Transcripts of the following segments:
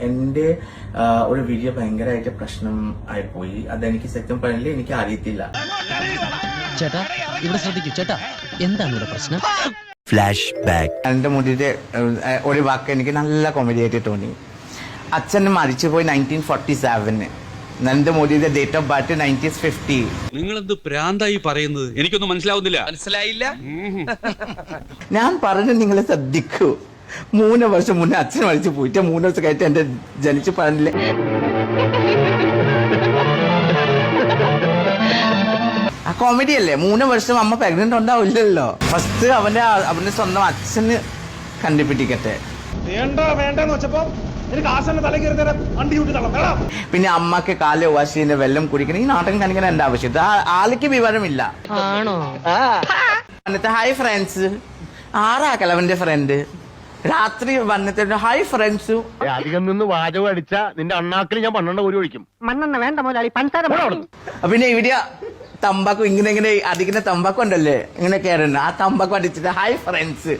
എന്റെ ഒരു വീഡിയോ ഭയങ്കരമായിട്ട് പ്രശ്നം ആയിപ്പോയി. അതെനിക്ക് സത്യം പറഞ്ഞില്ല, എനിക്ക് അറിയത്തില്ല. ചേട്ടാ ഇവിടെ ശ്രദ്ധിക്കൂ ചേട്ടാ, എന്താണ് ഇവിടെ പ്രശ്നം? Flash back. എന്റെ മുടിയുടെ ഒരു വാക്ക് എനിക്ക് നല്ല കോമഡി ആയിട്ട് തോന്നി. അച്ഛൻ മരിച്ചുപോയി 1947. എന്റെ മുടിയുടെ ഡേറ്റ് ഓഫ് ബർത്ത് 1950. നിങ്ങൾ എന്ത് പ്രാന്തായി പറയുന്നത്? എനിക്കൊന്നും മനസ്സിലാവുന്നില്ല. മനസ്സിലായില്ല? ഞാൻ പറഞ്ഞു നിങ്ങളെ ശ്രദ്ധിക്കൂ. 3 വർഷം മുന്നേ അച്ഛൻ മരിച്ചു പോയിട്ട് 3 വർഷം കഴിഞ്ഞിട്ട് എന്റെ ജനിച്ചു പറഞ്ഞില്ലേ. ആ കോമഡി അല്ലേ? 3 വർഷം അമ്മ പ്രഗ്നന്റ് ഉണ്ടാവില്ലല്ലോ. ഫസ്റ്റ് അവന്റെ സ്വന്തം അച്ഛന് കണ്ടുപിടിക്കട്ടെ. പിന്നെ അമ്മക്ക് കാല് വാശിന്റെ വെള്ളം കുടിക്കണം. ഈ നാട്ടൻ കാണിക്കാൻ എന്റെ ആവശ്യം. ആൾക്ക് വിവരമില്ല. എന്നിട്ട് ഹായ് ഫ്രണ്ട്സ്, ആരാക്കലവന്റെ ഫ്രണ്ട് രാത്രി വന്നിട്ട് ഹായ് ഫ്രണ്ട്സ്. അധികം നിന്ന് വാചകം അടിച്ച നിന്റെ അണ്ണാക്കിൽ ഞാൻ 12 കോരി ഒഴിക്കും. മണ്ണെണ്ണ വേണ്ട മുതലാളി, പഞ്ചാര. പിന്നെ ഇവിടെ തമ്പാക്കു ഇങ്ങനെ അടിക്കുന്ന തമ്പാക്കു ഉണ്ടല്ലേ, ഇങ്ങനെ കയറുന്ന ആ തമ്പാക്കു അടിച്ചിട്ട് ഹായ് ഫ്രണ്ട്സ്.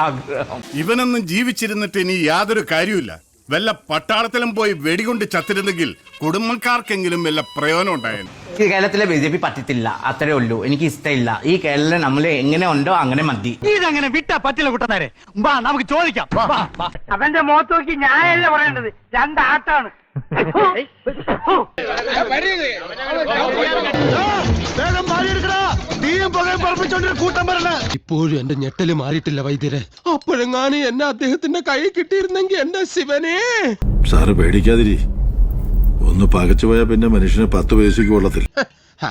ആഗ്രഹം. ഇവനൊന്നും ജീവിച്ചിരുന്നിട്ട് ഇനി യാതൊരു കാര്യമില്ല. വല്ല പട്ടാളത്തിലും പോയി വെടികൊണ്ട് ചത്തിരുന്നെങ്കിൽ കുടുംബക്കാർക്കെങ്കിലും വല്ല പ്രയോജനം ഉണ്ടായിരുന്നു. ഈ കേരളത്തിലെ BJP പറ്റത്തില്ല, അത്രേ ഉള്ളൂ. എനിക്ക് ഇഷ്ടമില്ല. ഈ കേരളം നമ്മൾ എങ്ങനെ ഉണ്ടോ അങ്ങനെ മതി. ഇതങ്ങനെ വിട്ടാ പറ്റില്ല കുട്ടനാരെ. നമുക്ക് ചോദിക്കാം. അവന്റെ മുഖത്ത് നോക്കി ഞാനല്ല പറയേണ്ടത്, 2 ആട്ടാണ്. ഇപ്പോഴും എന്റെ ഞെട്ടല് മാറിയിട്ടില്ല വൈദ്യരെ. അപ്പോഴെങ്ങാനും എന്നെ അദ്ദേഹത്തിന്റെ കൈ കിട്ടിയിരുന്നെങ്കിൽ എന്റെ ശിവനെ. സാറ് പേടിക്കാതിരി. ഒന്ന് പകച്ചു പോയാൽ പിന്നെ മനുഷ്യന് 10 പൈസക്ക് കൊള്ളത്തില്ല.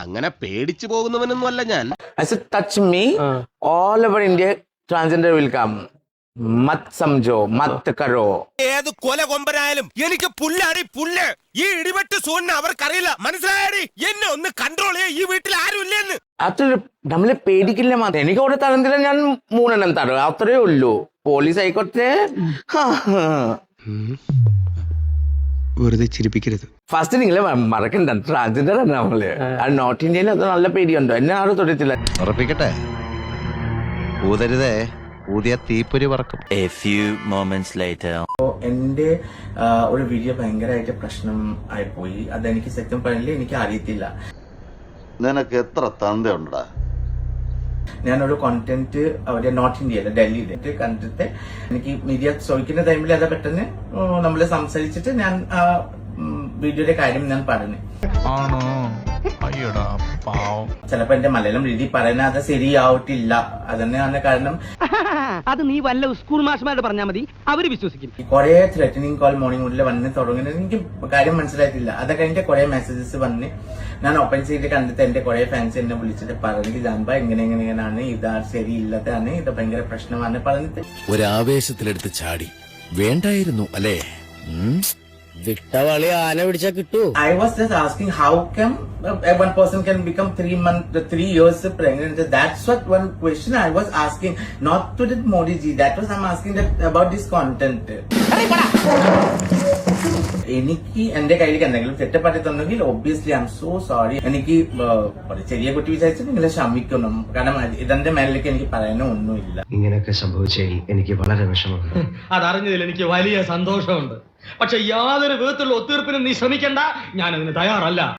അങ്ങനെ പേടിച്ചു പോകുന്നവനൊന്നും അല്ല ഞാൻ. Touch me all over India transgender will come. മത് സംജോ, മത് കരോ. ഏത് കൊല കൊമ്പനായാലും എനിക്ക് പുല്ലാടി പുല്ല്. ഈ ഇടിവെട്ട് സൂര്യനെ അവർക്കറിയില്ല. മനസ്സിലായാടി? എന്നെ ഒന്ന് കൺട്രോൾ ചെയ്യാൻ ഈ വീട്ടിൽ ആരും ഇല്ലെന്ന്. അത് നമ്മളെ പേടിക്കില്ല മാത്രം. എനിക്ക് അവിടെ തരത്തില്ല, ഞാൻ 3 എണ്ണം തരും, അത്രേ ഉള്ളൂ. പോലീസ് ആയിക്കോട്ടെ. വെറുതെ ചിരിപ്പിക്കരുത്. ഫസ്റ്റ് നിങ്ങളെ മറക്കണ്ട, ട്രാൻസ്ജെൻഡർ ആണ് നമ്മള്. അത് നോർത്ത് ഇന്ത്യയിൽ അത് നല്ല പേടിയുണ്ടോ? എന്നെ ആരും തൊടത്തില്ല. ഉറപ്പിക്കട്ടെ, ഊതരുതേ, ഊതിയ തീപ്പൊരി പറക്കും. A few moments later. എന്റെ ഒരു വീഡിയോ ഭയങ്കരമായിട്ട് പ്രശ്നം ആയിപ്പോയി. അതെനിക്ക് സത്യം പറഞ്ഞില്ല, എനിക്ക് അറിയത്തില്ല. നിനക്ക് എത്ര തന്തയുണ്ടാ? ഞാനൊരു കോണ്ടന്റ് അവിടെ നോർത്ത് ഇന്ത്യയിലെ ഡൽഹിയിലെ കണ്ടിട്ട് എനിക്ക് മീഡിയ ചോദിക്കുന്ന ടൈമിൽ അത് പെട്ടെന്ന് നമ്മള് സംസാരിച്ചിട്ട് ഞാൻ വീഡിയോയുടെ കാര്യം ഞാൻ പറഞ്ഞു. ചിലപ്പോ എന്റെ മലയാളം രീതി പറയുന്നത് അത് ശരിയാവട്ടില്ല. അതന്നെയാണ് കാരണം. അത് നീ വല്ല സ്കൂൾ മാഷ്മാരോട് പറഞ്ഞാൽ മതി, അവര് വിശ്വസിക്കും. കുറെ ത്രെറ്റനിങ് കോൾ മോർണിംഗ് മുതൽ വന്ന് തുടങ്ങുന്നത് എനിക്ക് കാര്യം മനസ്സിലായിട്ടില്ല. അത് കഴിഞ്ഞിട്ട് കുറെ മെസ്സേജസ് വന്ന് ഞാൻ ഓപ്പൺ ചെയ്ത് കണ്ടിട്ട് എന്റെ കുറെ ഫാൻസ് എന്നെ വിളിച്ചിട്ട് പറഞ്ഞു, ഇതാകുമ്പോ എങ്ങനെയാണ്, ഇതാ ശരിയില്ലതാണ്, ഇത് ഭയങ്കര പ്രശ്നമാണ് പറഞ്ഞിട്ട് ഒരാവേശത്തിലെടുത്ത് ചാടി. വേണ്ടായിരുന്നു അല്ലേ? വിട്ടവളി ആന പിടിച്ചാ കിട്ടൂ. I was just asking how come one person can become 3 years pregnant. That's what one question I was asking, not to the Modi ji. That was I'm asking that about this content. എനിക്ക് എന്റെ കയ്യിലേക്ക് എന്തെങ്കിലും തെറ്റപ്പറ്റുന്നുണ്ടെങ്കിൽ obviously I am so sorry. എനിക്ക് ചെറിയ കുട്ടി വിചാരിച്ച് നിങ്ങളെ ക്ഷമിക്കണം. കാരണം ഇതെന്റെ മേലേക്ക് എനിക്ക് പറയാനോ ഒന്നുമില്ല. ഇങ്ങനെയൊക്കെ സംഭവിച്ചതിൽ എനിക്ക് വളരെ വിഷമമുണ്ട്. അതറിഞ്ഞതിൽ എനിക്ക് വലിയ സന്തോഷമുണ്ട്. പക്ഷെ യാതൊരു വിധത്തിലുള്ള ഒത്തീർപ്പിനും നീ ശ്രമിക്കണ്ട, ഞാനതിന് തയ്യാറല്ല.